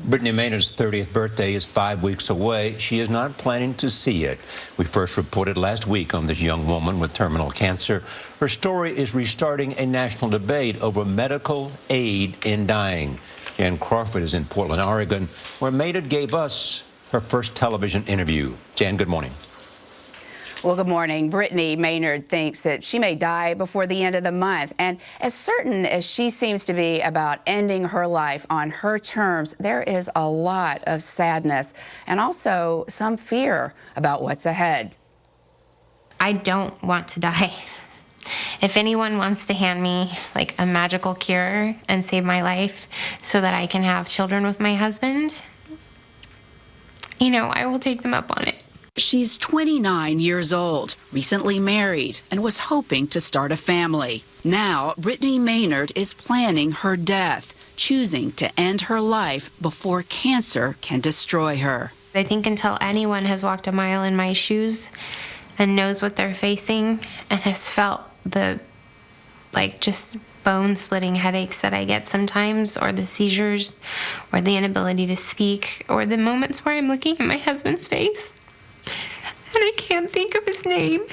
Brittany Maynard's 30th birthday is 5 weeks away. She is not planning to see it. We first reported last week on this young woman with terminal cancer. Her story is restarting a national debate over medical aid in dying. Jan Crawford is in Portland, Oregon, where Maynard gave us her first television interview. Jan, good morning. Well, good morning. Brittany Maynard thinks that she may die before the end of the month. And as certain as she seems to be about ending her life on her terms, there is a lot of sadness and also some fear about what's ahead. I don't want to die. If anyone wants to hand me like a magical cure and save my life so that I can have children with my husband, I will take them up on it. She's 29 years old, recently married, and was hoping to start a family. Now, Brittany Maynard is planning her death, choosing to end her life before cancer can destroy her. I think until anyone has walked a mile in my shoes and knows what they're facing and has felt the, just bone-splitting headaches that I get sometimes, or the seizures, or the inability to speak, or the moments where I'm looking at my husband's face and I can't think of his name.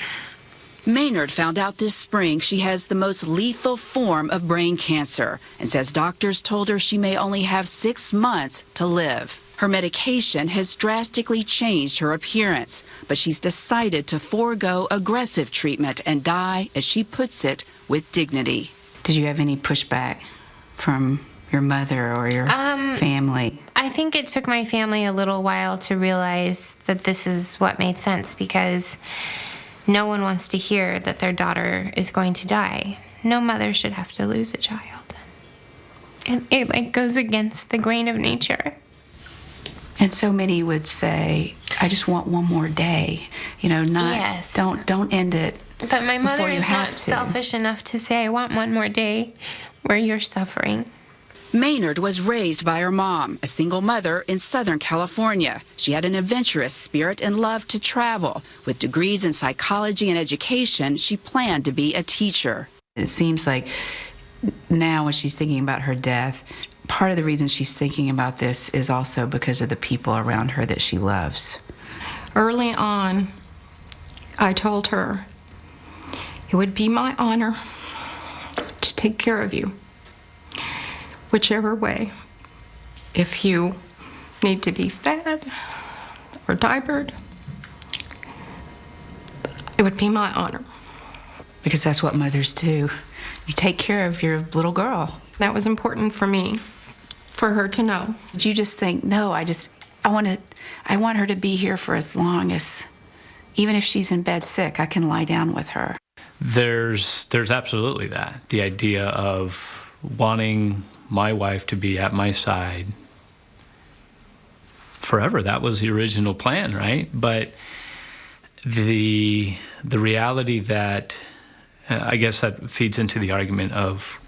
Maynard found out this spring she has the most lethal form of brain cancer and says doctors told her she may only have 6 months to live. Her medication has drastically changed her appearance, but she's decided to forego aggressive treatment and die, as she puts it, with dignity. Did you have any pushback from your mother or your family? I think it took my family a little while to realize that this is what made sense, because no one wants to hear that their daughter is going to die. No mother should have to lose a child. And it goes against the grain of nature. And so many would say, I just want one more day. Yes. Don't end it. But my mother is not selfish enough to say, I want one more day where you're suffering. Maynard was raised by her mom, a single mother in Southern California. She had an adventurous spirit and loved to travel. With degrees in psychology and education, she planned to be a teacher. It seems like now when she's thinking about her death, part of the reason she's thinking about this is also because of the people around her that she loves. Early on, I told her it would be my honor to take care of you, whichever way. If you need to be fed or diapered, it would be my honor. Because that's what mothers do. You take care of your little girl. That was important for me, for her to know. Did you just think, no, I want her to be here for as long as, even if she's in bed sick, I can lie down with her? There's absolutely that. The idea of wanting my wife to be at my side forever. That was the original plan, right? But the reality that, I guess that feeds into the argument of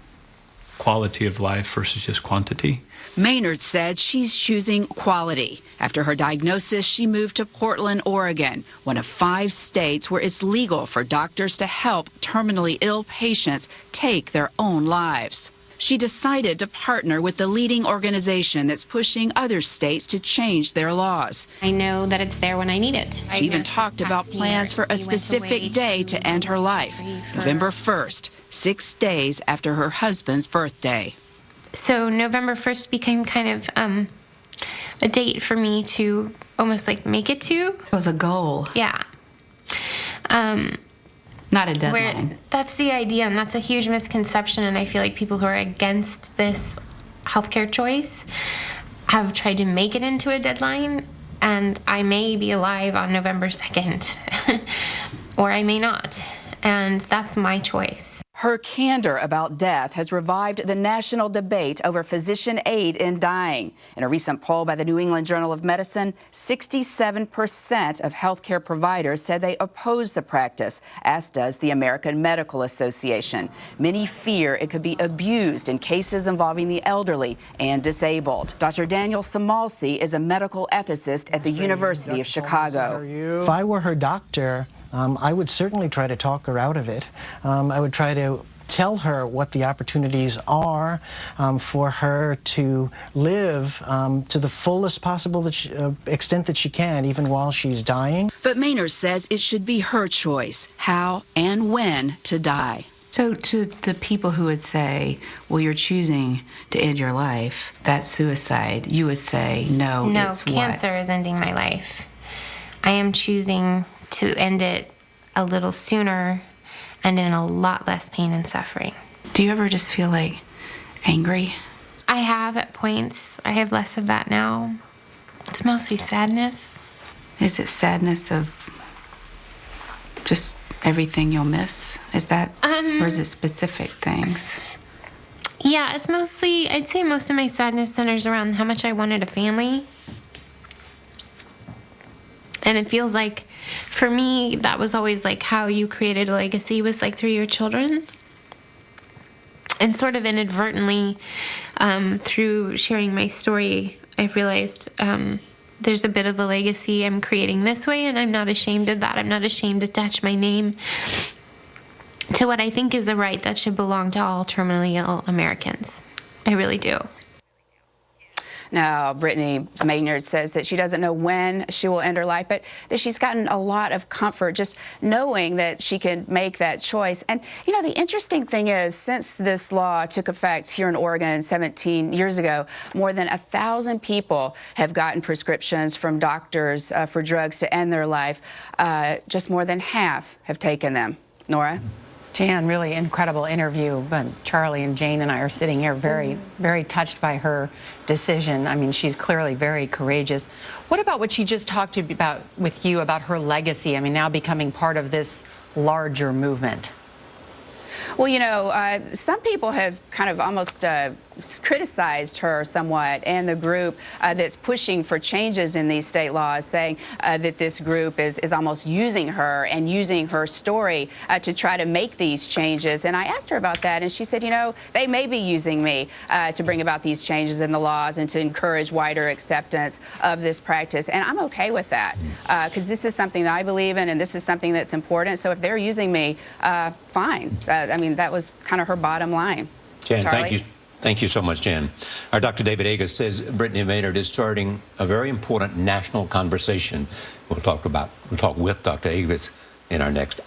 quality of life versus just quantity. Maynard said she's choosing quality. After her diagnosis, she moved to Portland, Oregon, one of 5 states where it's legal for doctors to help terminally ill patients take their own lives. She decided to partner with the leading organization that's pushing other states to change their laws. I know that it's there when I need it. She even talked about plans for a specific day to end her life, November 1st, 6 days after her husband's birthday. So November 1st became kind of a date for me to almost make it to. It was a goal. Yeah. Not a deadline. That's the idea, and that's a huge misconception, and I feel like people who are against this healthcare choice have tried to make it into a deadline, and I may be alive on November 2nd, or I may not, and that's my choice. Her candor about death has revived the national debate over physician aid in dying. In a recent poll by the New England Journal of Medicine, 67% of healthcare providers said they oppose the practice, as does the American Medical Association. Many fear it could be abused in cases involving the elderly and disabled. Dr. Daniel Samalsi is a medical ethicist at the University of Chicago. If I were her doctor, I would certainly try to talk her out of it. I would try to tell her what the opportunities are for her to live to the fullest possible extent that she can, even while she's dying. But Maynard says it should be her choice how and when to die. So to the people who would say, well, you're choosing to end your life, that's suicide, you would say, no, No, it's cancer is ending my life. I am choosing to end it a little sooner and in a lot less pain and suffering. Do you ever just feel like angry? I have at points. I have less of that now. It's mostly sadness. Is it sadness of just everything you'll miss? Is that, or is it specific things? Yeah, it's mostly, I'd say most of my sadness centers around how much I wanted a family. And it feels like, for me, that was always like how you created a legacy, was like through your children. And sort of inadvertently, through sharing my story, I've realized there's a bit of a legacy I'm creating this way, and I'm not ashamed of that. I'm not ashamed to attach my name to what I think is a right that should belong to all terminally ill Americans. I really do. Now, Brittany Maynard says that she doesn't know when she will end her life, but that she's gotten a lot of comfort just knowing that she can make that choice. And, you know, the interesting thing is, since this law took effect here in Oregon 17 years ago, more than 1,000 people have gotten prescriptions from doctors for drugs to end their life. Just more than half have taken them. Nora? Jan, really incredible interview. But Charlie and Jane and I are sitting here very touched by her decision. I mean, she's clearly very courageous. What about what she just talked about with you about her legacy? I mean, now becoming part of this larger movement. Well, you know, some people have kind of almost criticized her somewhat, and the group that's pushing for changes in these state laws, saying that this group is almost using her and using her story to try to make these changes. And I asked her about that, and she said, you know, they may be using me to bring about these changes in the laws and to encourage wider acceptance of this practice. And I'm okay with that, because this is something that I believe in, and this is something that's important. So if they're using me, fine. I mean, that was kind of her bottom line. Jan, Charlie? thank you. Thank you so much, Jan. Our Dr. David Agus says Brittany Maynard is starting a very important national conversation. We'll talk with Dr. Agus in our next hour.